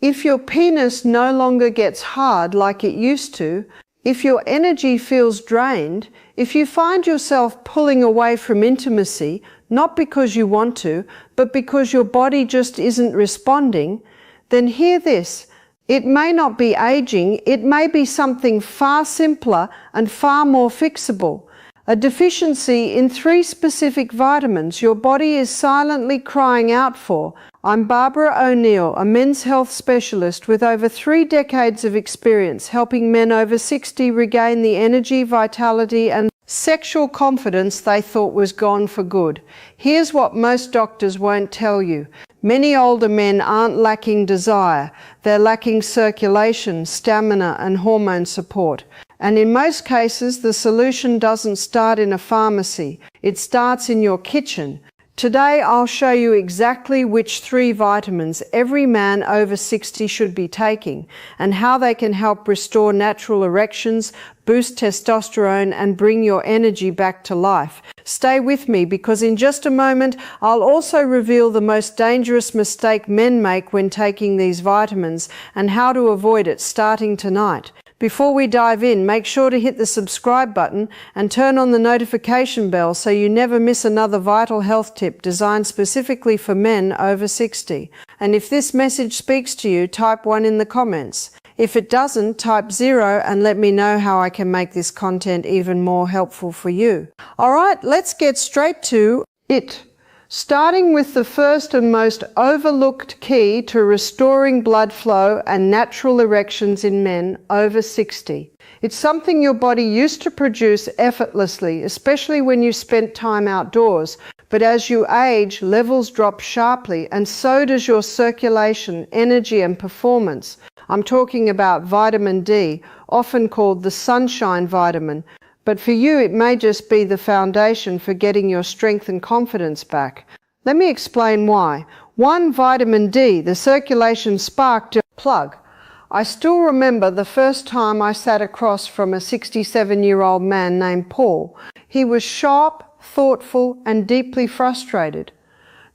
If your penis no longer gets hard like it used to, if your energy feels drained, if you find yourself pulling away from intimacy, not because you want to, but because your body just isn't responding, then hear this. It may not be aging, it may be something far simpler and far more fixable. A deficiency in 3 specific vitamins your body is silently crying out for. I'm Barbara O'Neill, a men's health specialist with over 3 decades of experience helping men over 60 regain the energy, vitality and sexual confidence they thought was gone for good. Here's what most doctors won't tell you. Many older men aren't lacking desire. They're lacking circulation, stamina and hormone support. And in most cases, the solution doesn't start in a pharmacy. It starts in your kitchen. Today, I'll show you exactly which 3 vitamins every man over 60 should be taking and how they can help restore natural erections, boost testosterone, and bring your energy back to life. Stay with me because in just a moment, I'll also reveal the most dangerous mistake men make when taking these vitamins and how to avoid it starting tonight. Before we dive in, make sure to hit the subscribe button and turn on the notification bell so you never miss another vital health tip designed specifically for men over 60. And if this message speaks to you, type 1 in the comments. If it doesn't, type 0 and let me know how I can make this content even more helpful for you. Alright, let's get straight to it. Starting with the first and most overlooked key to restoring blood flow and natural erections in men over 60. It's something your body used to produce effortlessly, especially when you spent time outdoors. But as you age, levels drop sharply, and so does your circulation, energy, and performance. I'm talking about vitamin D, often called the sunshine vitamin. But for you, it may just be the foundation for getting your strength and confidence back. Let me explain why. 1. Vitamin D, the circulation spark plug. I still remember the first time I sat across from a 67-year-old man named Paul. He was sharp, thoughtful, and deeply frustrated.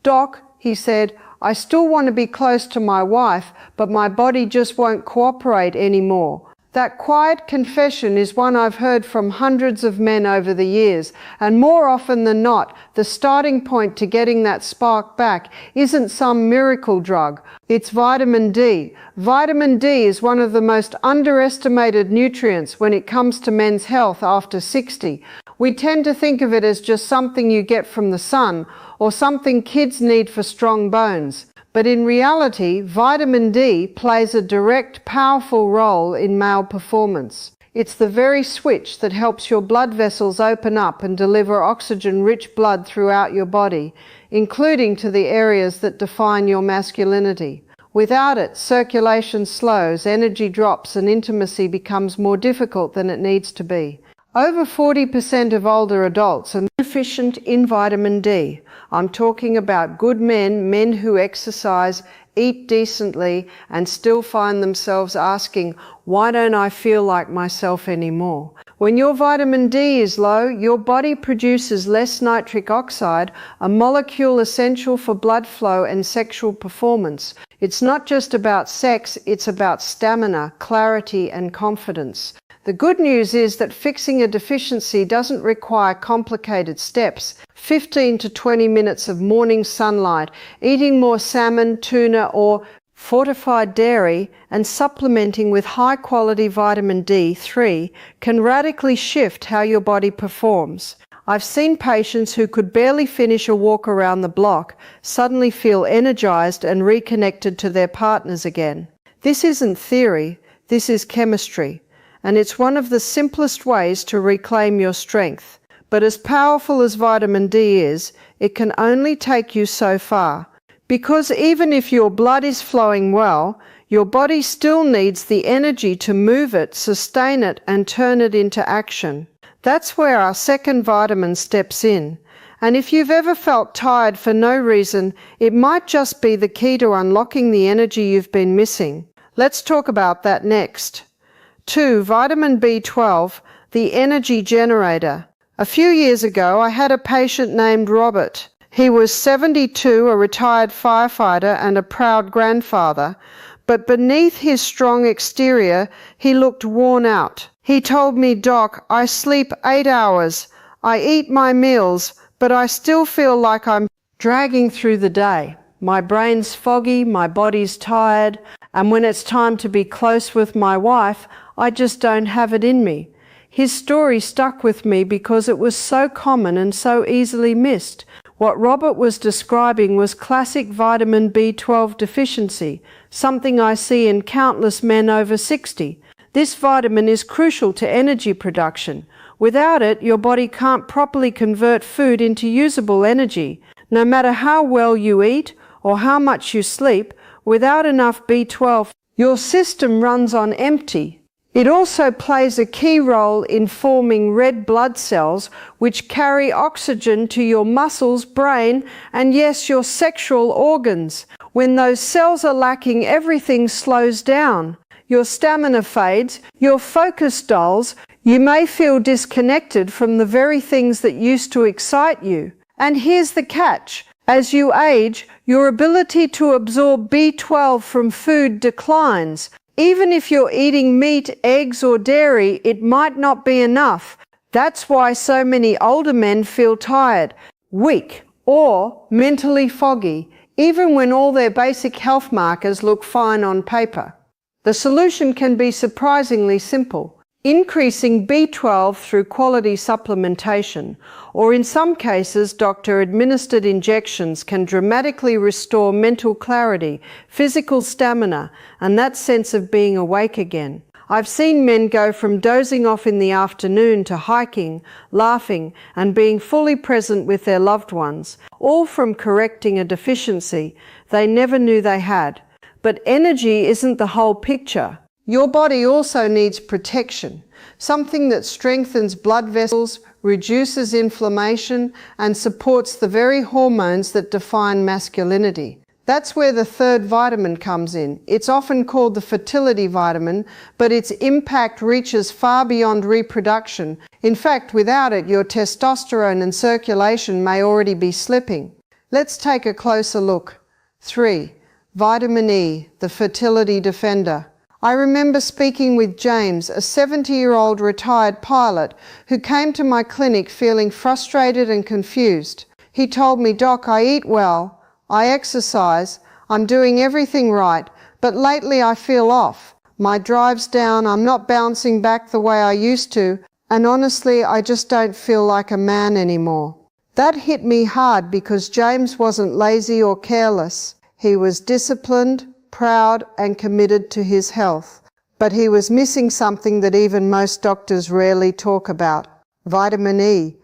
"Doc," he said, "I still want to be close to my wife, but my body just won't cooperate anymore." That quiet confession is one I've heard from hundreds of men over the years, and more often than not, the starting point to getting that spark back isn't some miracle drug. It's vitamin D. Vitamin D is one of the most underestimated nutrients when it comes to men's health after 60. We tend to think of it as just something you get from the sun or something kids need for strong bones. But in reality, vitamin D plays a direct, powerful role in male performance. It's the very switch that helps your blood vessels open up and deliver oxygen-rich blood throughout your body, including to the areas that define your masculinity. Without it, circulation slows, energy drops, and intimacy becomes more difficult than it needs to be. Over 40% of older adults are deficient in vitamin D. I'm talking about good men who exercise, eat decently, and still find themselves asking, why don't I feel like myself anymore? When your vitamin D is low, your body produces less nitric oxide, a molecule essential for blood flow and sexual performance. It's not just about sex, it's about stamina, clarity, and confidence. The good news is that fixing a deficiency doesn't require complicated steps. 15 to 20 minutes of morning sunlight, eating more salmon, tuna, or fortified dairy, and supplementing with high-quality vitamin D3 can radically shift how your body performs. I've seen patients who could barely finish a walk around the block suddenly feel energized and reconnected to their partners again. This isn't theory, this is chemistry. And it's one of the simplest ways to reclaim your strength. But as powerful as vitamin D is, it can only take you so far. Because even if your blood is flowing well, your body still needs the energy to move it, sustain it, and turn it into action. That's where our second vitamin steps in. And if you've ever felt tired for no reason, it might just be the key to unlocking the energy you've been missing. Let's talk about that next. 2. Vitamin B12, the energy generator. A few years ago, I had a patient named Robert. He was 72, a retired firefighter and a proud grandfather, but beneath his strong exterior, he looked worn out. He told me, "Doc, I sleep 8 hours. I eat my meals, but I still feel like I'm dragging through the day. My brain's foggy, my body's tired, and when it's time to be close with my wife, I just don't have it in me." His story stuck with me because it was so common and so easily missed. What Robert was describing was classic vitamin B12 deficiency, something I see in countless men over 60. This vitamin is crucial to energy production. Without it, your body can't properly convert food into usable energy. No matter how well you eat or how much you sleep, without enough B12, your system runs on empty. It also plays a key role in forming red blood cells, which carry oxygen to your muscles, brain, and yes, your sexual organs. When those cells are lacking, everything slows down. Your stamina fades, your focus dulls, you may feel disconnected from the very things that used to excite you. And here's the catch. As you age, your ability to absorb B12 from food declines. Even if you're eating meat, eggs, or dairy, it might not be enough. That's why so many older men feel tired, weak, or mentally foggy, even when all their basic health markers look fine on paper. The solution can be surprisingly simple. Increasing B12 through quality supplementation, or in some cases doctor-administered injections, can dramatically restore mental clarity, physical stamina, and that sense of being awake again. I've seen men go from dozing off in the afternoon to hiking, laughing, and being fully present with their loved ones, all from correcting a deficiency they never knew they had. But energy isn't the whole picture. Your body also needs protection, something that strengthens blood vessels, reduces inflammation, and supports the very hormones that define masculinity. That's where the third vitamin comes in. It's often called the fertility vitamin, but its impact reaches far beyond reproduction. In fact, without it, your testosterone and circulation may already be slipping. Let's take a closer look. 3. Vitamin E, the fertility defender. I remember speaking with James, a 70-year-old retired pilot who came to my clinic feeling frustrated and confused. He told me, "Doc, I eat well, I exercise, I'm doing everything right, but lately I feel off. My drive's down, I'm not bouncing back the way I used to, and honestly, I just don't feel like a man anymore." That hit me hard because James wasn't lazy or careless. He was disciplined, proud, and committed to his health. But he was missing something that even most doctors rarely talk about: vitamin E.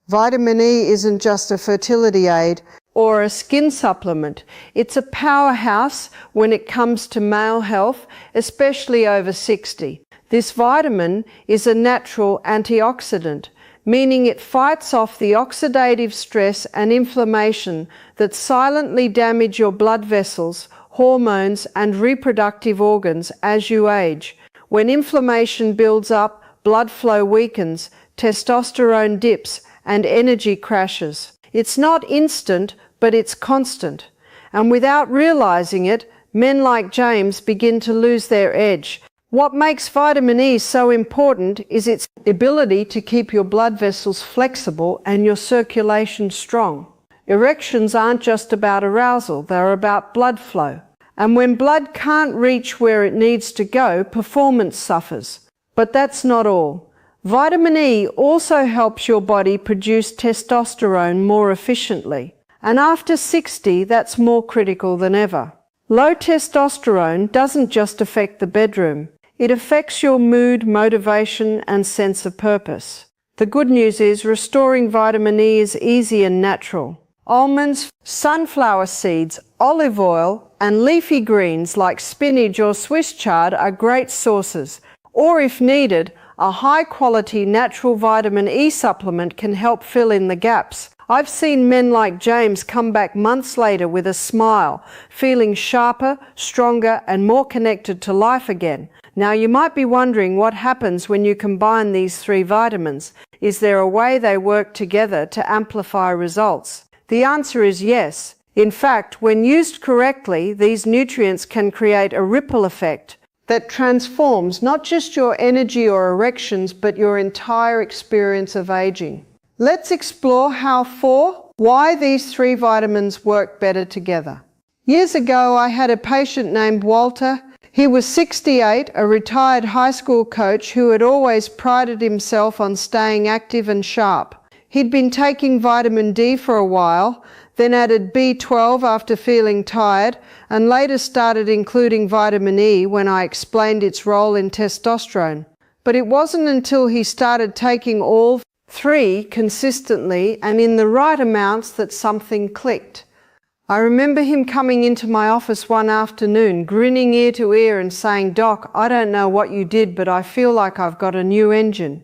Vitamin E isn't just a fertility aid or a skin supplement. It's a powerhouse when it comes to male health, especially over 60. This vitamin is a natural antioxidant, meaning it fights off the oxidative stress and inflammation that silently damage your blood vessels, hormones, and reproductive organs as you age. When inflammation builds up, blood flow weakens, testosterone dips, and energy crashes. It's not instant, but it's constant. And without realizing it, men like James begin to lose their edge. What makes vitamin E so important is its ability to keep your blood vessels flexible and your circulation strong. Erections aren't just about arousal, they're about blood flow. And when blood can't reach where it needs to go, performance suffers. But that's not all. Vitamin E also helps your body produce testosterone more efficiently. And after 60, that's more critical than ever. Low testosterone doesn't just affect the bedroom. It affects your mood, motivation, and sense of purpose. The good news is restoring vitamin E is easy and natural. Almonds, sunflower seeds, olive oil, and leafy greens like spinach or Swiss chard are great sources. Or if needed, a high-quality natural vitamin E supplement can help fill in the gaps. I've seen men like James come back months later with a smile, feeling sharper, stronger, and more connected to life again. Now, you might be wondering what happens when you combine these 3 vitamins. Is there a way they work together to amplify results? The answer is yes. In fact, when used correctly, these nutrients can create a ripple effect that transforms not just your energy or erections, but your entire experience of aging. Let's explore why these 3 vitamins work better together. Years ago, I had a patient named Walter. He was 68, a retired high school coach who had always prided himself on staying active and sharp. He'd been taking vitamin D for a while, then added B12 after feeling tired, and later started including vitamin E when I explained its role in testosterone. But it wasn't until he started taking all 3 consistently and in the right amounts that something clicked. I remember him coming into my office one afternoon, grinning ear to ear and saying, "Doc, I don't know what you did, but I feel like I've got a new engine."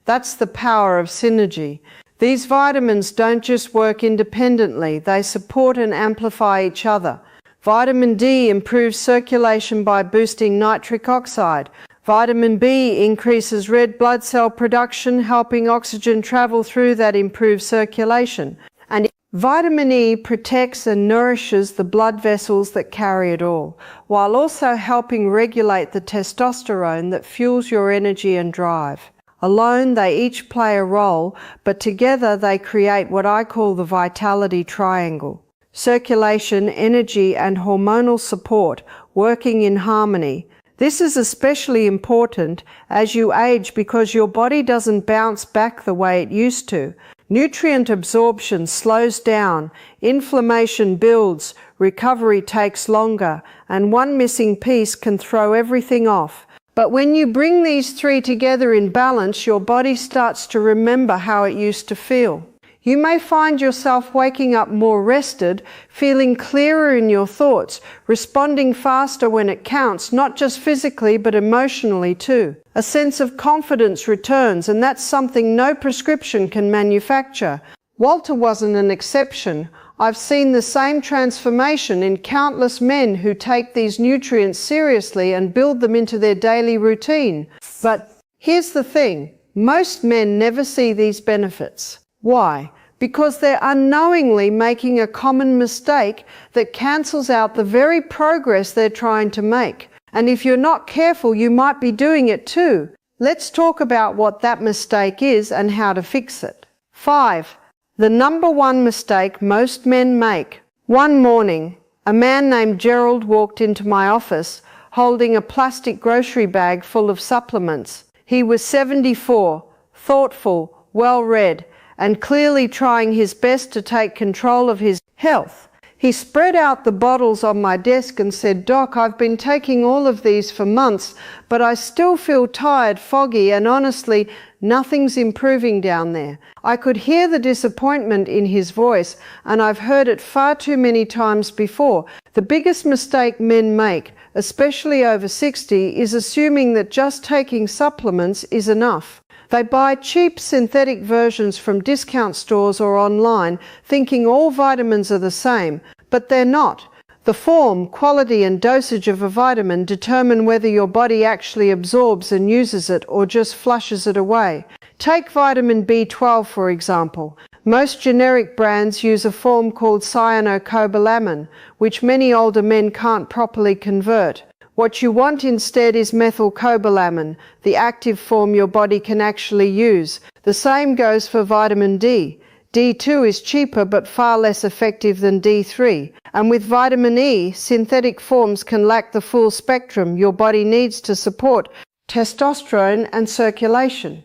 That's the power of synergy. These vitamins don't just work independently, they support and amplify each other. Vitamin D improves circulation by boosting nitric oxide. Vitamin B increases red blood cell production, helping oxygen travel through that improved circulation. And vitamin E protects and nourishes the blood vessels that carry it all, while also helping regulate the testosterone that fuels your energy and drive. Alone, they each play a role, but together they create what I call the vitality triangle. Circulation, energy, and hormonal support working in harmony. This is especially important as you age because your body doesn't bounce back the way it used to. Nutrient absorption slows down, inflammation builds, recovery takes longer, and one missing piece can throw everything off. But when you bring these 3 together in balance, your body starts to remember how it used to feel. You may find yourself waking up more rested, feeling clearer in your thoughts, responding faster when it counts, not just physically but emotionally too. A sense of confidence returns, and that's something no prescription can manufacture. Walter wasn't an exception. I've seen the same transformation in countless men who take these nutrients seriously and build them into their daily routine. But here's the thing, most men never see these benefits. Why? Because they're unknowingly making a common mistake that cancels out the very progress they're trying to make. And if you're not careful, you might be doing it too. Let's talk about what that mistake is and how to fix it. 5. The number 1 mistake most men make. One morning, a man named Gerald walked into my office holding a plastic grocery bag full of supplements. He was 74, thoughtful, well-read, and clearly trying his best to take control of his health. He spread out the bottles on my desk and said, "Doc, I've been taking all of these for months, but I still feel tired, foggy, and honestly, nothing's improving down there." I could hear the disappointment in his voice, and I've heard it far too many times before. The biggest mistake men make, especially over 60, is assuming that just taking supplements is enough. They buy cheap synthetic versions from discount stores or online, thinking all vitamins are the same, but they're not. The form, quality, and dosage of a vitamin determine whether your body actually absorbs and uses it or just flushes it away. Take vitamin B12, for example. Most generic brands use a form called cyanocobalamin, which many older men can't properly convert. What you want instead is methylcobalamin, the active form your body can actually use. The same goes for vitamin D. D2 is cheaper but far less effective than D3. And with vitamin E, synthetic forms can lack the full spectrum your body needs to support testosterone and circulation.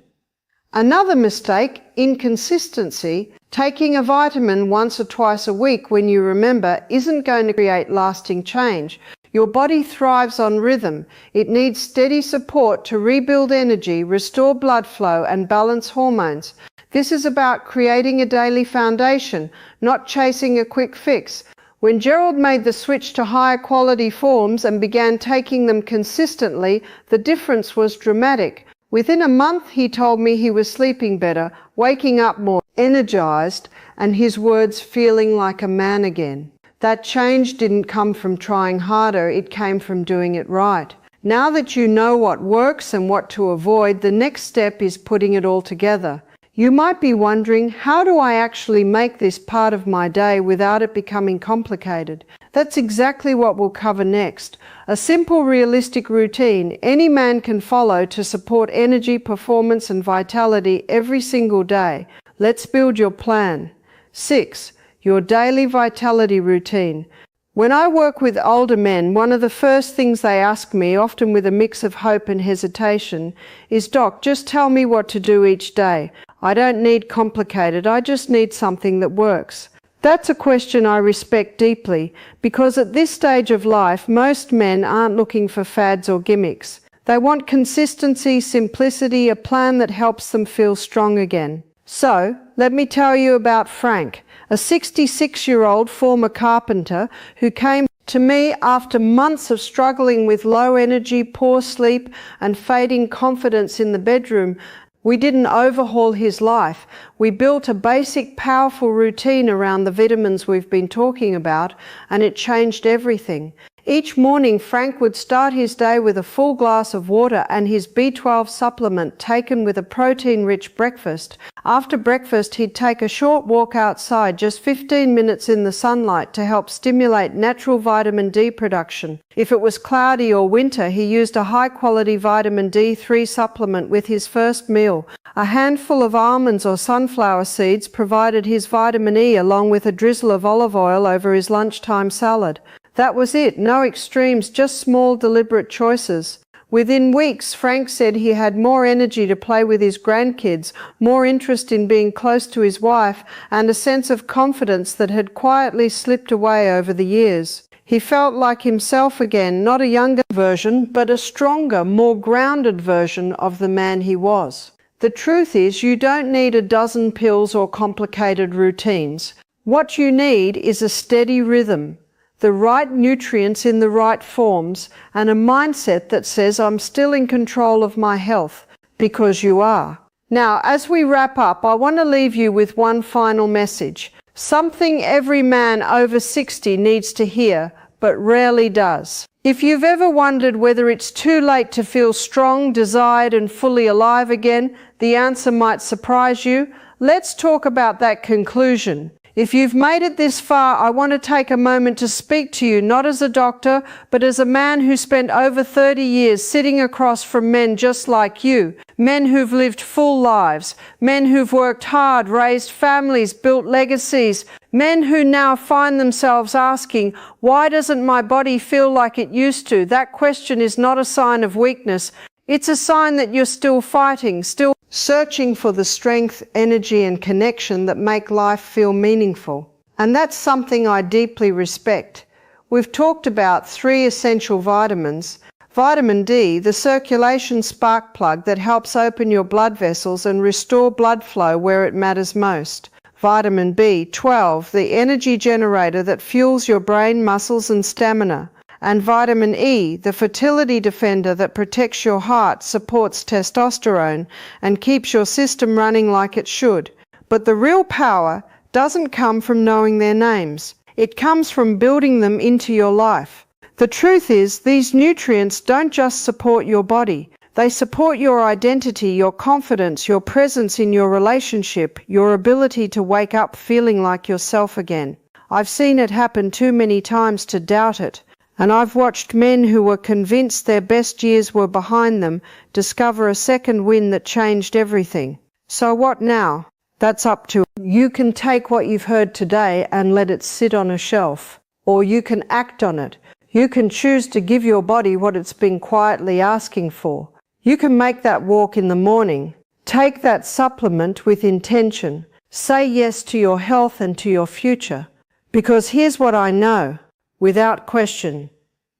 Another mistake, inconsistency. Taking a vitamin once or twice a week when you remember isn't going to create lasting change. Your body thrives on rhythm. It needs steady support to rebuild energy, restore blood flow, and balance hormones. This is about creating a daily foundation, not chasing a quick fix. When Gerald made the switch to higher quality forms and began taking them consistently, the difference was dramatic. Within a month, he told me he was sleeping better, waking up more energized, and his words feeling like a man again. That change didn't come from trying harder, it came from doing it right. Now that you know what works and what to avoid, the next step is putting it all together. You might be wondering, how do I actually make this part of my day without it becoming complicated? That's exactly what we'll cover next. A simple, realistic routine any man can follow to support energy, performance, and vitality every single day. Let's build your plan. 6. Your daily vitality routine. When I work with older men, one of the first things they ask me, often with a mix of hope and hesitation, is, "Doc, just tell me what to do each day. I don't need complicated, I just need something that works." That's a question I respect deeply, because at this stage of life, most men aren't looking for fads or gimmicks. They want consistency, simplicity, a plan that helps them feel strong again. So, let me tell you about Frank, a 66-year-old former carpenter who came to me after months of struggling with low energy, poor sleep, and fading confidence in the bedroom. We didn't overhaul his life. We built a basic, powerful routine around the vitamins we've been talking about, and it changed everything. Each morning, Frank would start his day with a full glass of water and his B12 supplement taken with a protein-rich breakfast. After breakfast, he'd take a short walk outside, just 15 minutes in the sunlight, to help stimulate natural vitamin D production. If it was cloudy or winter, he used a high-quality vitamin D3 supplement with his first meal. A handful of almonds or sunflower seeds provided his vitamin E, along with a drizzle of olive oil over his lunchtime salad. That was it, no extremes, just small, deliberate choices. Within weeks, Frank said he had more energy to play with his grandkids, more interest in being close to his wife, and a sense of confidence that had quietly slipped away over the years. He felt like himself again, not a younger version, but a stronger, more grounded version of the man he was. The truth is, you don't need a dozen pills or complicated routines. What you need is a steady rhythm, the right nutrients in the right forms, and a mindset that says, "I'm still in control of my health," because you are. Now, as we wrap up, I want to leave you with one final message. Something every man over 60 needs to hear, but rarely does. If you've ever wondered whether it's too late to feel strong, desired, and fully alive again, the answer might surprise you. Let's talk about that conclusion. If you've made it this far, I want to take a moment to speak to you, not as a doctor, but as a man who spent over 30 years sitting across from men just like you, men who've lived full lives, men who've worked hard, raised families, built legacies, men who now find themselves asking, "Why doesn't my body feel like it used to?" That question is not a sign of weakness. It's a sign that you're still fighting, still searching for the strength, energy, and connection that make life feel meaningful. And that's something I deeply respect. We've talked about 3 essential vitamins. Vitamin D, the circulation spark plug that helps open your blood vessels and restore blood flow where it matters most. Vitamin B12, the energy generator that fuels your brain, muscles, and stamina. And vitamin E, the fertility defender that protects your heart, supports testosterone, and keeps your system running like it should. But the real power doesn't come from knowing their names. It comes from building them into your life. The truth is, these nutrients don't just support your body. They support your identity, your confidence, your presence in your relationship, your ability to wake up feeling like yourself again. I've seen it happen too many times to doubt it. And I've watched men who were convinced their best years were behind them discover a second wind that changed everything. So what now? That's up to you. You can take what you've heard today and let it sit on a shelf, or you can act on it. You can choose to give your body what it's been quietly asking for. You can make that walk in the morning. Take that supplement with intention. Say yes to your health and to your future. Because here's what I know. Without question,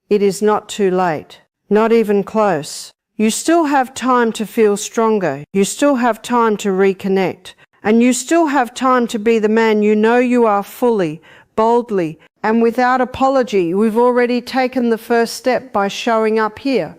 it is not too late, not even close. You still have time to feel stronger. You still have time to reconnect. And you still have time to be the man you know you are fully, boldly, and without apology. We've already taken the first step by showing up here.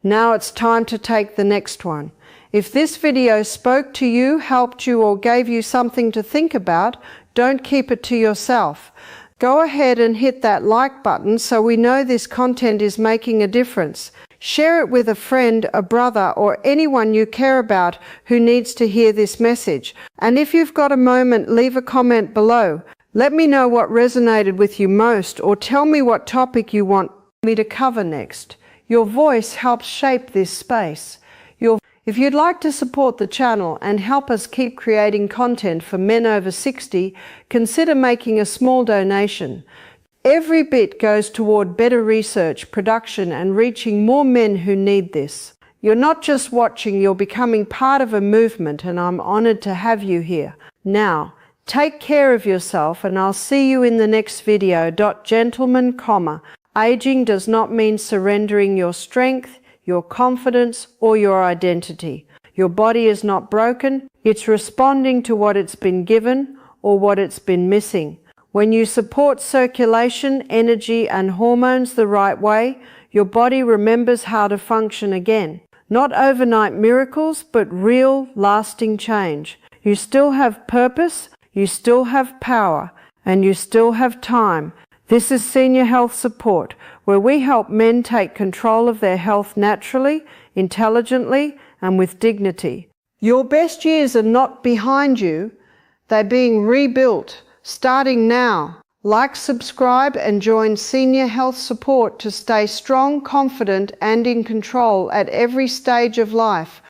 Now it's time to take the next one. If this video spoke to you, helped you, or gave you something to think about, don't keep it to yourself. Go ahead and hit that like button so we know this content is making a difference. Share it with a friend, a brother, or anyone you care about who needs to hear this message. And if you've got a moment, leave a comment below. Let me know what resonated with you most, or tell me what topic you want me to cover next. Your voice helps shape this space. If you'd like to support the channel and help us keep creating content for men over 60, consider making a small donation. Every bit goes toward better research, production, and reaching more men who need this. You're not just watching, you're becoming part of a movement, and I'm honored to have you here. Now, take care of yourself, and I'll see you in the next video. Gentlemen, aging does not mean surrendering your strength, your confidence, or your identity. Your body is not broken, it's responding to what it's been given or what it's been missing. When you support circulation, energy, and hormones the right way, your body remembers how to function again. Not overnight miracles, but real, lasting change. You still have purpose, you still have power, and you still have time. This is Senior Health Support, where we help men take control of their health naturally, intelligently, and with dignity. Your best years are not behind you, they're being rebuilt, starting now. Like, subscribe, and join Senior Health Support to stay strong, confident, and in control at every stage of life.